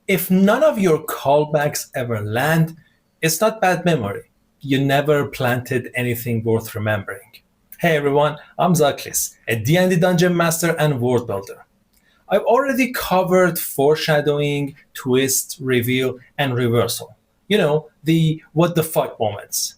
If none of your callbacks ever land, it's not bad memory. You never planted anything worth remembering. Hey everyone, I'm Zaklis, a D&D Dungeon Master and World Builder. I've already covered foreshadowing, twist, reveal, and reversal. You know, the what the fuck moments.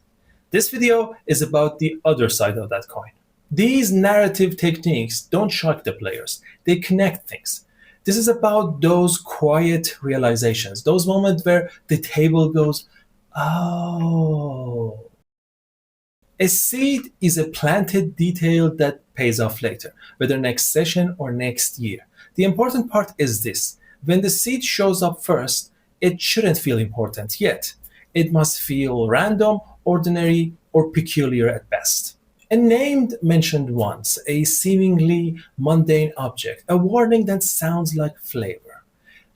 This video is about the other side of that coin. These narrative techniques don't shock the players, they connect things. This is about those quiet realizations, those moments where the table goes, oh. A seed is a planted detail that pays off later, whether next session or next year. The important part is this. When the seed shows up first, it shouldn't feel important yet. It must feel random, ordinary, or peculiar at best. A name mentioned once, a seemingly mundane object, a warning that sounds like flavor.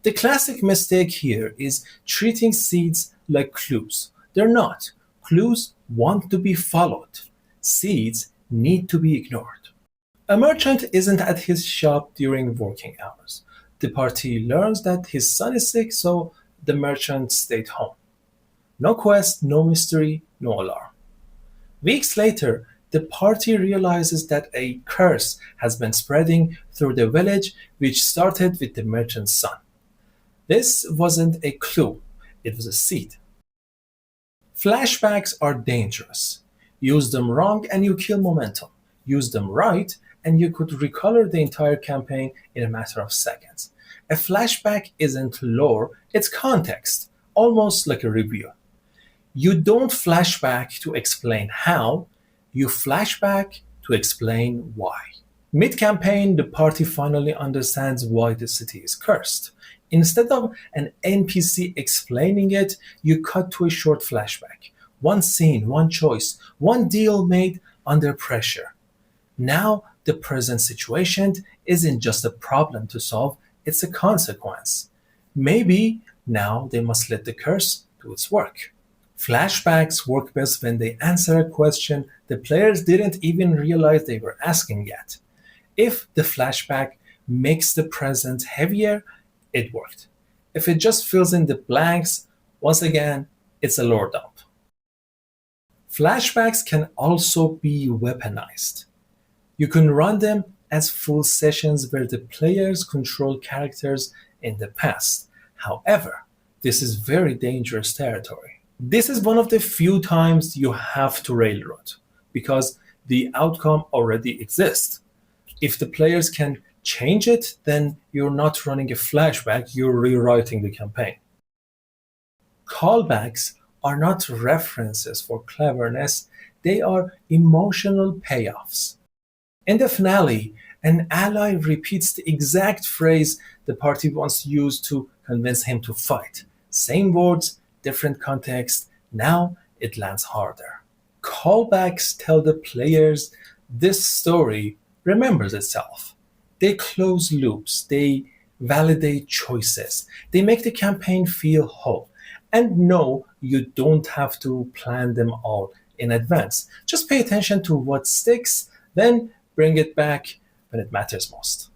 The classic mistake here is treating seeds like clues. They're not. Clues want to be followed. Seeds need to be ignored. A merchant isn't at his shop during working hours. The party learns that his son is sick, so the merchant stayed home. No quest, no mystery, no alarm. Weeks later, the party realizes that a curse has been spreading through the village, which started with the merchant's son. This wasn't a clue, it was a seed. Flashbacks are dangerous. Use them wrong and you kill momentum. Use them right and you could recolor the entire campaign in a matter of seconds. A flashback isn't lore, it's context, almost like a review. You don't flashback to explain how, you flashback to explain why. Mid-campaign, the party finally understands why the city is cursed. Instead of an NPC explaining it, you cut to a short flashback. One scene, one choice, one deal made under pressure. Now, the present situation isn't just a problem to solve, it's a consequence. Maybe now they must let the curse do its work. Flashbacks work best when they answer a question the players didn't even realize they were asking yet. If the flashback makes the present heavier, it worked. If it just fills in the blanks, once again, it's a lore dump. Flashbacks can also be weaponized. You can run them as full sessions where the players control characters in the past. However, this is very dangerous territory. This is one of the few times you have to railroad, because the outcome already exists. If the players can change it, then you're not running a flashback, you're rewriting the campaign. Callbacks are not references for cleverness, they are emotional payoffs. In the finale, an ally repeats the exact phrase the party once used to convince him to fight. Same words, different context, now it lands harder. Callbacks tell the players this story remembers itself. They close loops, they validate choices, they make the campaign feel whole. And no, you don't have to plan them all in advance. Just pay attention to what sticks, then bring it back when it matters most.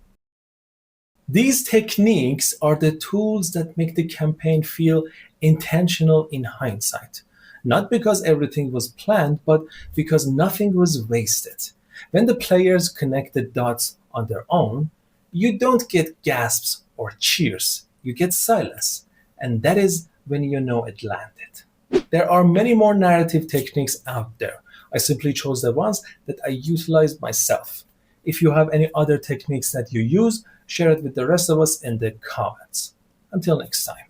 These techniques are the tools that make the campaign feel intentional in hindsight. Not because everything was planned, but because nothing was wasted. When the players connect the dots on their own, you don't get gasps or cheers, you get silence. And that is when you know it landed. There are many more narrative techniques out there. I simply chose the ones that I utilized myself. If you have any other techniques that you use, share it with the rest of us in the comments. Until next time.